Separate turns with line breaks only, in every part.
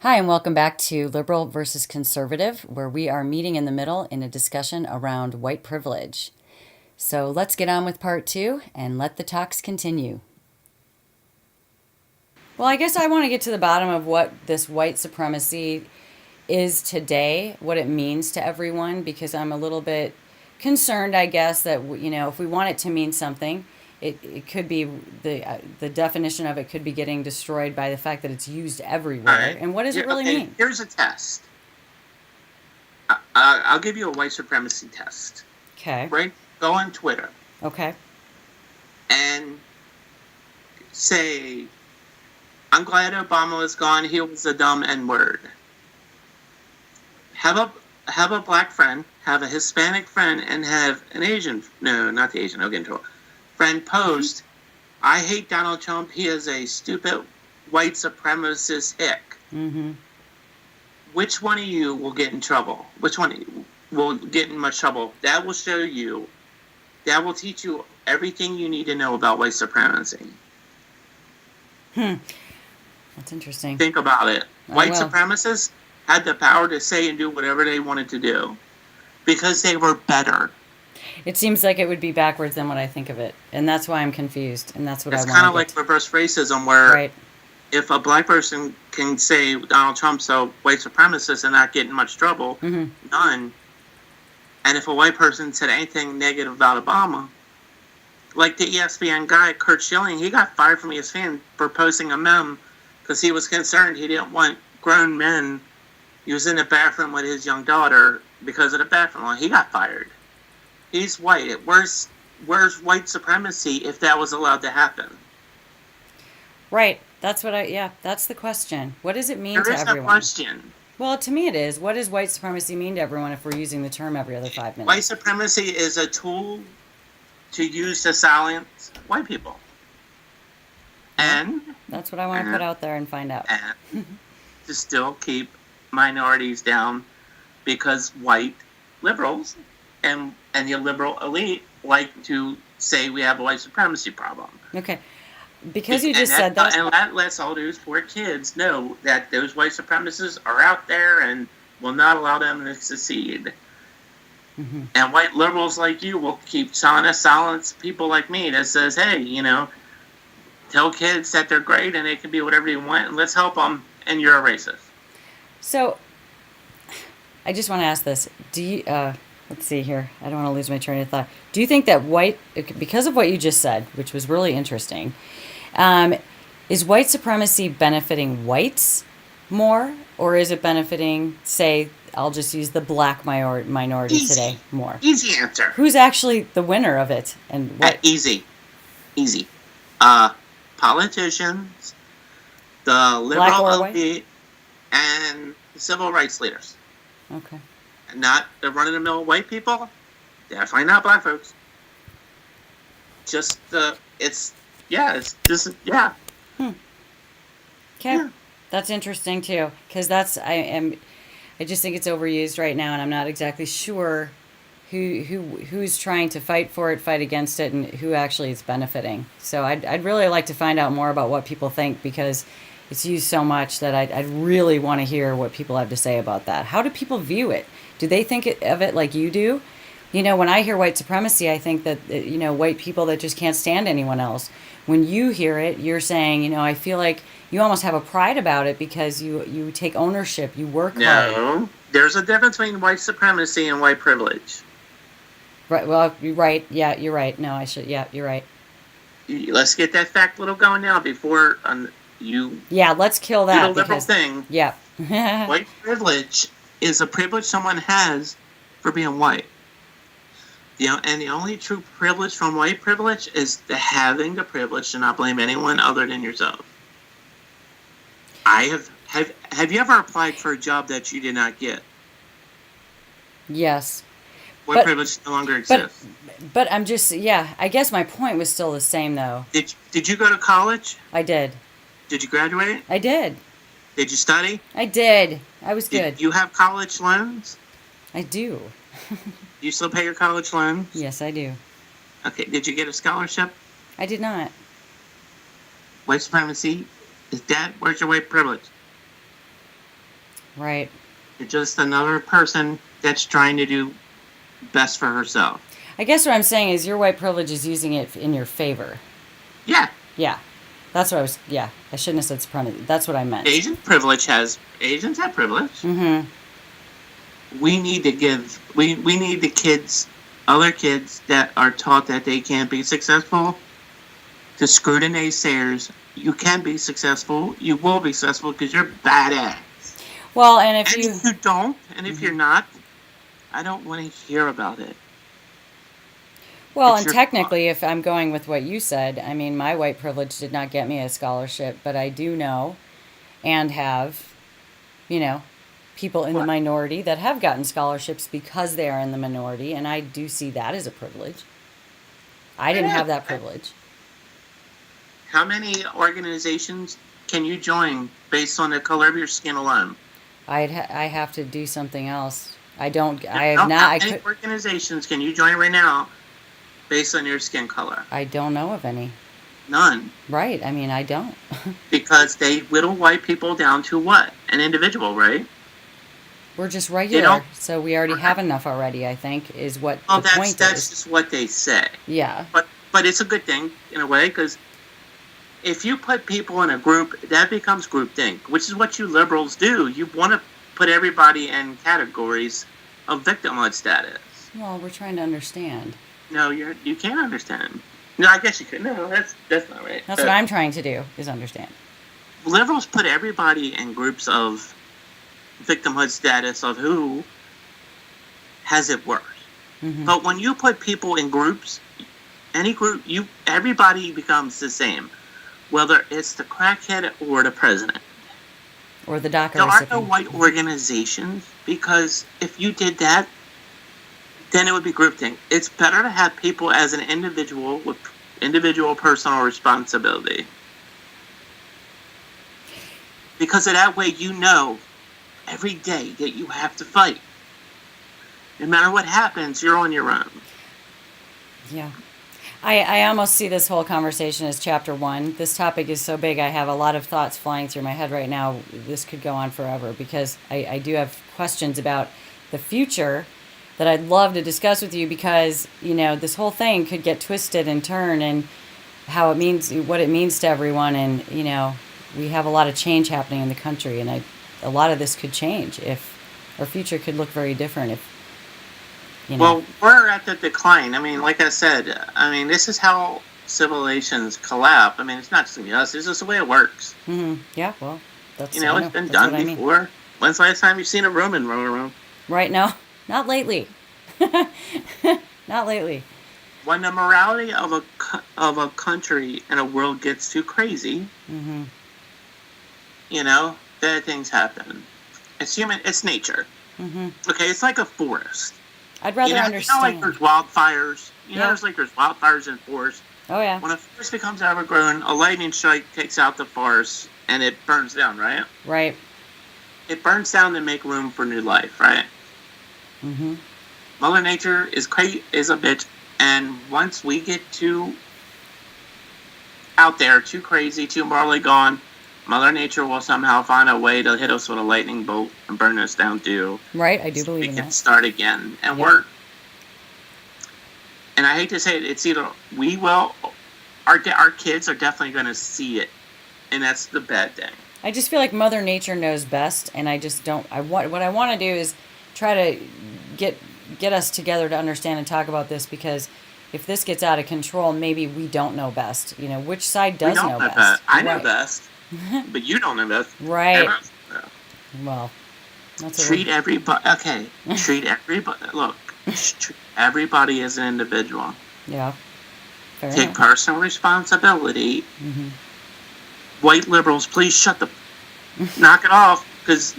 Hi, and welcome back to Liberal versus Conservative, where we are meeting in the middle in a discussion around white privilege. So let's get on with part two and let the talks continue. Well, I guess I want to get to the bottom of what this white supremacy is today, what it means to everyone, because I'm a little bit concerned, I guess, that, if we want it to mean something, it could be the definition of it could be getting destroyed by the fact that it's used
All
everywhere.
right.
And what does it really
Okay,
mean?
here's a test. I'll give you a white supremacy test.
Okay.
Right? Go on Twitter
Okay.
and say, I'm glad Obama was gone. He was a dumb N-word. Have a black friend, have a Hispanic friend, and have an Asian, no, not the Asian, I'll get into it, friend post, I hate Donald Trump. He is a stupid white supremacist hick.
Mm-hmm.
Which one of you will get in trouble? Which one will get in much trouble? That will show you, that will teach you everything you need to know about white supremacy.
That's interesting.
Think about it. White
will.
supremacists had the power to say and do whatever they wanted to do because they were better.
It seems like it would be backwards than what I think of it, and that's why I'm confused, and that's what
It's
I want
kind
to
of like
get
reverse racism, where
right.
if a black person can say Donald Trump's a white supremacist and not get in much trouble, none. And if a white person said anything negative about Obama, like the ESPN guy, Kurt Schilling, he got fired from ESPN for posting a meme because he was concerned he didn't want grown men. He was in the bathroom with his young daughter because of the bathroom law. He got fired. He's white. Where's white supremacy if that was allowed to happen?
Right. That's the question. What does it mean
There
to
is
everyone?
no question.
Well, to me it is. What does white supremacy mean to everyone if we're using the term every other 5 minutes?
White supremacy is a tool to use to silence white people. And
that's what I want to put out there and find out.
And to still keep minorities down because white liberals and the liberal elite like to say we have a white supremacy problem.
Okay. Because you just said that.
And that lets all those poor kids know that those white supremacists are out there and will not allow them to succeed. Mm-hmm. And white liberals like you will keep trying to silence people like me that says, hey, tell kids that they're great and they can be whatever they want and let's help them, and you're a racist.
So, I just want to ask this. Do you, let's see here. I don't want to lose my train of thought. Do you think that because of what you just said, which was really interesting, is white supremacy benefiting whites more, or is it benefiting, say, I'll just use the black minority today more?
Easy answer.
Who's actually the winner of it? And what?
Easy. Politicians, the liberal elite, and civil rights leaders.
Okay.
Not the run-of-the-mill white people. Definitely not black folks. It's just.
Okay. Yeah. That's interesting too, because I just think it's overused right now, and I'm not exactly sure who's trying to fight for it, fight against it, and who actually is benefiting. So I'd really like to find out more about what people think, because it's used so much that I'd really want to hear what people have to say about that. How do people view it? Do they think of it like you do? When I hear white supremacy, I think that, white people that just can't stand anyone else. When you hear it, you're saying, I feel like you almost have a pride about it because you take ownership, you work hard.
No, there's a difference between white supremacy and white privilege.
Right. Well, you're right. Yeah, you're right. No, I should. Yeah, you're right.
Let's get that fact little going now before you.
Yeah, let's kill that.
The liberal thing.
Yeah.
White privilege is a privilege someone has for being white. And the only true privilege from white privilege is the having the privilege to not blame anyone other than yourself. Have you ever applied for a job that you did not get?
Yes.
White privilege no longer exists.
But I'm just, I guess my point was still the same, though.
Did you go to college?
I did.
Did you graduate?
I did.
Did you study?
I did. I was good.
Did you have college loans?
I do.
Do you still pay your college loans?
Yes, I do.
Okay, did you get a scholarship?
I did not.
White supremacy is that? Where's your white privilege?
Right.
You're just another person that's trying to do best for herself.
I guess what I'm saying is your white privilege is using it in your favor.
Yeah.
Yeah. That's what I was, yeah. I shouldn't have said supremacy. That's what I meant.
Asians have privilege.
Mm-hmm.
We need to we need the kids, other kids that are taught that they can't be successful, to screw the naysayers. You can be successful. You will be successful because you're badass.
Well, and if
If you don't, and if you're not, I don't want to hear about it.
Well,
It's
and
your
technically, if I'm going with what you said, I mean, my white privilege did not get me a scholarship, but I do know and have, you know, people in the
What?
minority that have gotten scholarships because they are in the minority, and I do see that as a privilege. I didn't have that privilege.
How many organizations can you join based on the color of your skin alone?
I have to do something else. I don't. I have
How
not. I
many
could.
organizations can you join right now based on your skin color?
I don't know of any.
None.
Right. I mean, I don't.
Because they whittle white people down to what? An individual, right?
We're just
They
regular,
don't.
so we already have enough already. I think is what
Well,
the point
that's
is.
just what they say.
Yeah.
But it's a good thing in a way, because if you put people in a group, that becomes groupthink, which is what you liberals do. You want to put everybody in categories of victimhood status.
Well, we're trying to understand.
No, you can't understand. No, I guess you could. No, that's not right.
That's what I'm trying to do, is understand.
Liberals put everybody in groups of victimhood status of who has it worse.
Mm-hmm.
But when you put people in groups, any group, everybody becomes the same, whether it's the crackhead or the president.
Or the DACA
There are no
recipient.
white organizations, because if you did that, then it would be groupthink. It's better to have people as an individual with individual personal responsibility. Because of that way, you know every day that you have to fight. No matter what happens, you're on your own.
Yeah. I almost see this whole conversation as chapter 1. This topic is so big, I have a lot of thoughts flying through my head right now. This could go on forever, because I do have questions about the future that I'd love to discuss with you, because, you know, this whole thing could get twisted and turned, and how it means, what it means to everyone. And, you know, we have a lot of change happening in the country, and a lot of this could change. If our future could look very different if, you know.
Well, we're at the decline. I mean, like I said, this is how civilizations collapse. I mean, it's not just us. It's just the way it works.
Mm-hmm. Yeah, well, that's,
It's been done before. When's the last time you've seen a Roman roll around?
Right now? Not lately. Not lately.
When the morality of a country and a world gets too crazy,
Mm-hmm.
bad things happen. It's human. It's nature.
Mm-hmm.
Okay, it's like a forest.
I'd rather understand.
Like there's wildfires.
Yeah.
There's wildfires in forests.
Oh, yeah.
When a forest becomes overgrown, a lightning strike takes out the forest and it burns down, right?
Right.
It burns down to make room for new life, right?
Mm-hmm.
Mother Nature is a bitch, and once we get too out there, too crazy, too morally gone, Mother Nature will somehow find a way to hit us with a lightning bolt and burn us down too.
Right, I do believe in
We can
that.
start again, and and I hate to say it, it's either we will, our kids are definitely going to see it, and that's the bad thing.
I just feel like Mother Nature knows best, and I just don't. What I want to do is try to get us together to understand and talk about this, because if this gets out of control, maybe we don't know best. You know, which side does know best?
I know best, but you don't know best.
Right. Well, that's
treat everybody. Okay, treat everybody. Look, treat everybody as an individual.
Yeah. Fair
Take
enough.
personal responsibility.
Mm-hmm.
White liberals, please shut the knock it off, because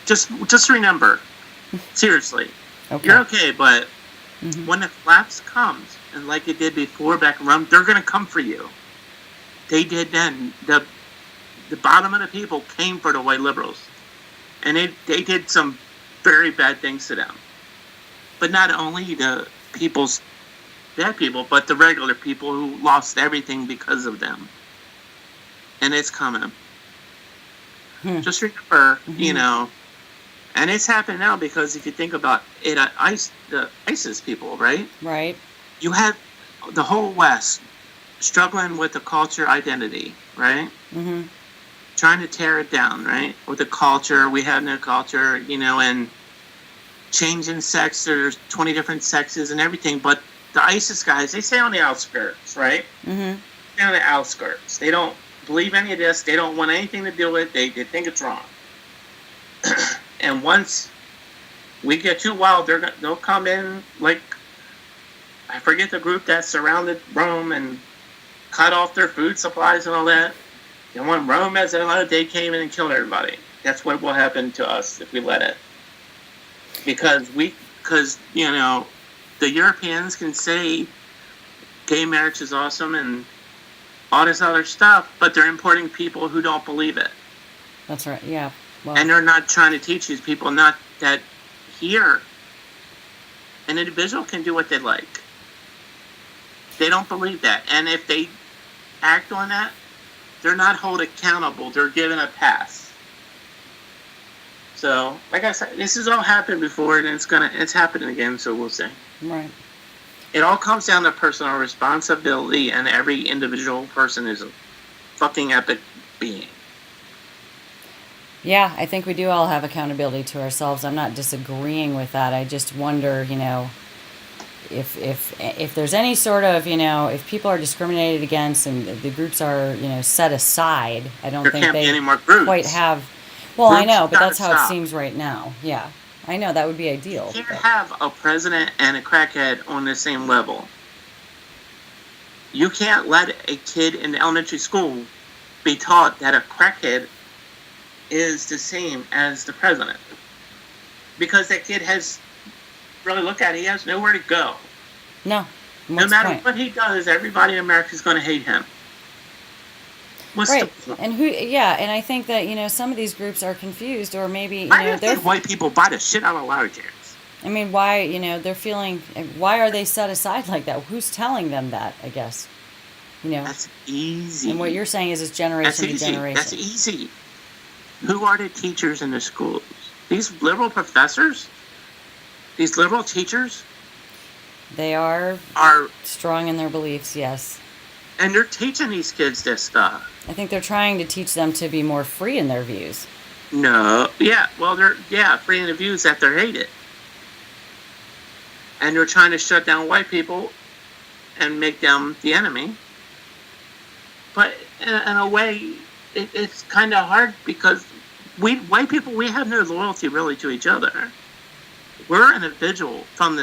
just remember, seriously,
Okay.
you're okay, but
Mm-hmm.
when the collapse comes, and like it did before back in Rome, they're gonna come for you. They did then. The bottom of the people came for the white liberals, and they did some very bad things to them. But not only the bad people, but the regular people who lost everything because of them. And it's coming. Just remember, and it's happened now because if you think about it, the ISIS people, right?
Right.
You have the whole West struggling with the culture identity, right? Trying to tear it down, right? With the culture, we have no culture, and changing sex. There's 20 different sexes and everything, but the ISIS guys, they stay on the outskirts, right? Stay on the outskirts. They don't believe any of this. They don't want anything to do with it. They think it's wrong. And once we get too wild, they'll come in like, I forget the group that surrounded Rome and cut off their food supplies and all that. And when Rome has another, they came in and killed everybody. That's what will happen to us if we let it. Because the Europeans can say gay marriage is awesome and all this other stuff, but they're importing people who don't believe it.
That's right. Yeah. Well,
and they're not trying to teach these people not that here an individual can do what they like. They don't believe that. And if they act on that, they're not held accountable. They're given a pass. So, like I said, this has all happened before, and it's happening again. So we'll see.
Right.
It all comes down to personal responsibility, and every individual person is a fucking epic being.
Yeah, I think we do all have accountability to ourselves. I'm not disagreeing with that. I just wonder, if there's any sort of, if people are discriminated against and the groups are, set aside, I don't think
can't be
they
any more groups.
quite have. Well, I
Groups
know, but that's
gotta
how
stop.
it seems right now. Yeah, I know that would be ideal.
You can't
but-
have a president and a crackhead on the same level. You can't let a kid in elementary school be taught that a crackhead is the same as the president. Because that kid has, really look at it, he has nowhere to go.
No.
No
What's the
matter
point?
what he does, everybody in America is going to hate him. What's
Right.
the point?
And and I think that, some of these groups are confused, or maybe,
Why do you
they're,
think white people buy the shit out of ladder chairs?
I mean, why, they're feeling, why are they set aside like that? Who's telling them that, I guess?
That's easy.
And what you're saying is it's
That's
generation to
easy.
generation.
That's easy. Who are the teachers in the schools? These liberal professors? These liberal teachers
They are
are,
strong in their beliefs, yes.
and they're teaching these kids this stuff.
I think they're trying to teach them to be more free in their views.
No, they're free in the views that they're hated. And they're trying to shut down white people and make them the enemy. But in a way, it's kind of hard because white people, we have no loyalty really to each other. We're individual from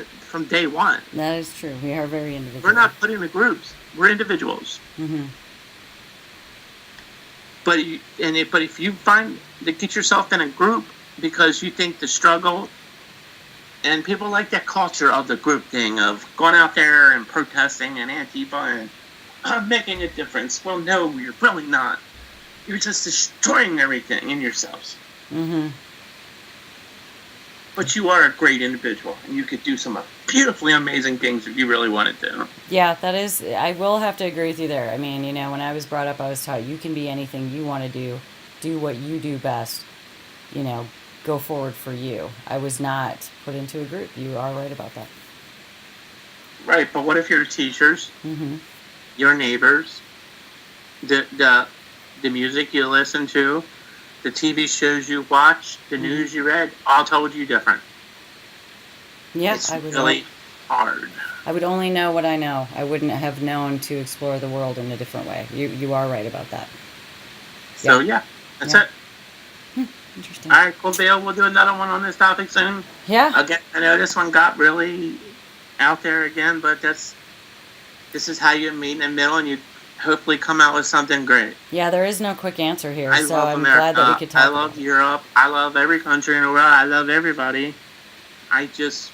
day one.
That is true. We are very individual.
We're not put in the groups. We're individuals.
Mm-hmm.
But if you find to get yourself in a group because you think the struggle, and people like that culture of the group thing of going out there and protesting and Antifa and making a difference. Well, no, you're really not. You're just destroying everything in yourselves.
Mm-hmm.
But you are a great individual, and you could do some beautifully amazing things if you really wanted to.
Yeah, that is, I will have to agree with you there. I mean, when I was brought up, I was taught you can be anything you want to do what you do best, go forward for you. I was not put into a group. You are right about that.
Right, but what if your teachers,
Mm-hmm.
your neighbors, the music you listen to, the TV shows you watch, the news you read, all told you different?
Yeah,
It's
I would
really hard.
I would only know what I know. I wouldn't have known to explore the world in a different way. You are right about that.
So that's
Yeah.
it.
Interesting.
All right, cool, Bill. We'll do another one on this topic soon.
Yeah.
Again, I know this one got really out there again, but this is how you meet in the middle, and you hopefully come out with something great.
Yeah, there is no quick answer here,
I
so
love
I'm
America.
glad that we could talk
I
about
love
it.
Europe. I love every country in the world. I love everybody. I just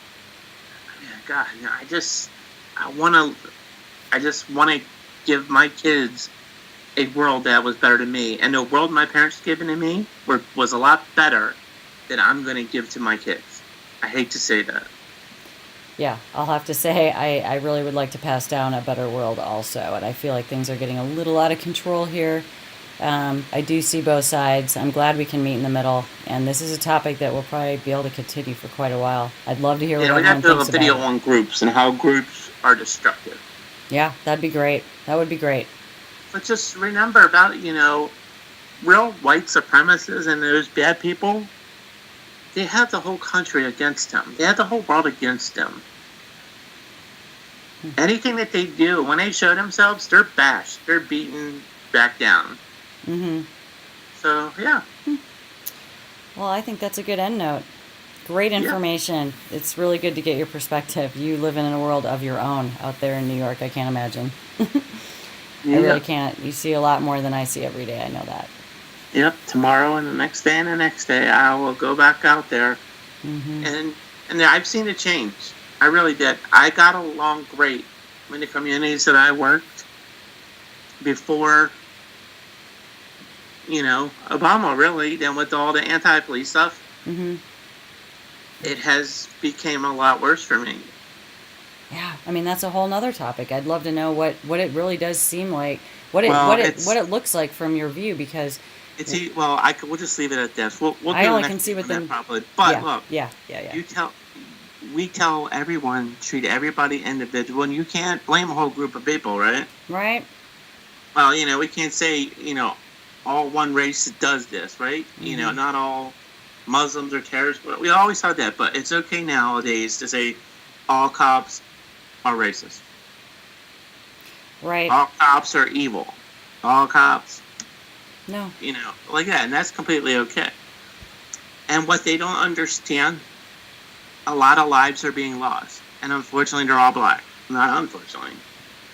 want to give my kids a world that was better to me, and the world my parents given to me was a lot better than I'm going to give to my kids. I hate to say that.
Yeah, I'll have to say I really would like to pass down a better world also, and I feel like things are getting a little out of control here. I do see both sides. I'm glad we can meet in the middle. And this is a topic that we'll probably be able to continue for quite a while. I'd love to hear what
Yeah, we
everyone
have to do a
thinks about
video
it.
on groups and how groups are destructive.
Yeah, that'd be great. That would be great.
But just remember about, real white supremacists and those bad people, they have the whole country against them. They have the whole world against them. Anything that they do, when they show themselves, they're bashed. They're beaten back down.
Mm-hmm.
So, yeah.
Well, I think that's a good end note. Great information. Yeah. It's really good to get your perspective. You live in a world of your own out there in New York. I can't imagine. I really can't. You see a lot more than I see every day. I know that.
Yep. Tomorrow and the next day and the next day, I will go back out there. Mm-hmm. And I've seen a change. I really did. I got along great in the communities that I worked before, Obama, really. Then with all the anti-police stuff, it has became a lot worse for me.
Yeah, I mean, that's a whole nother topic. I'd love to know what it really does seem like, what it looks like from your view, because
we'll just leave it at this. We'll
I only can see what them
probably. But look,
yeah.
We tell everyone, treat everybody individual, and you can't blame a whole group of people, right?
Right.
Well, we can't say, all one race does this, right?
Mm-hmm.
Not all Muslims are terrorists, but we always have that. But it's okay nowadays to say all cops are racist.
Right.
All cops are evil. All cops.
No.
Like that, and that's completely okay. And what they don't understand, a lot of lives are being lost. And unfortunately, they're all black. Not unfortunately.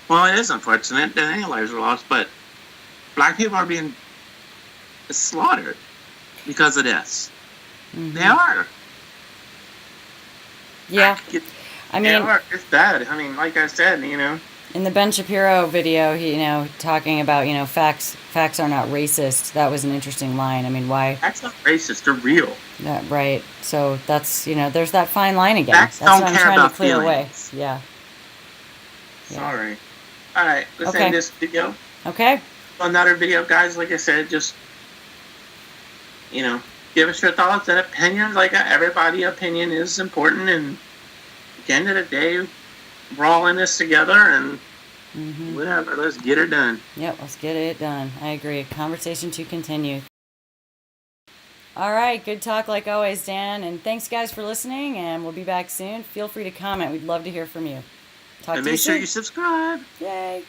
Well, it is unfortunate that any lives are lost, but black people are being slaughtered because of this. Mm-hmm. They are.
Yeah. I mean,
it's bad. I mean, like I said,
in the Ben Shapiro video, he, talking about, facts are not racist. That was an interesting line. I mean, why?
Facts not racist. They're real.
Right. So that's, there's that fine line again.
Facts
that's
don't
what I'm
care
trying
about
to clear
feelings.
away. Yeah.
Sorry. All right. Let's end this video.
Okay.
Another video, guys. Like I said, just, give us your thoughts and opinions. Like everybody's opinion is important, and at the end of the day, we're all in this together, and whatever. Let's get it done.
Yep, let's get it done. I agree. Conversation to continue. All right, good talk like always, Dan. And thanks, guys, for listening, and we'll be back soon. Feel free to comment. We'd love to hear from you. Talk to you soon.
And make sure you subscribe.
Yay.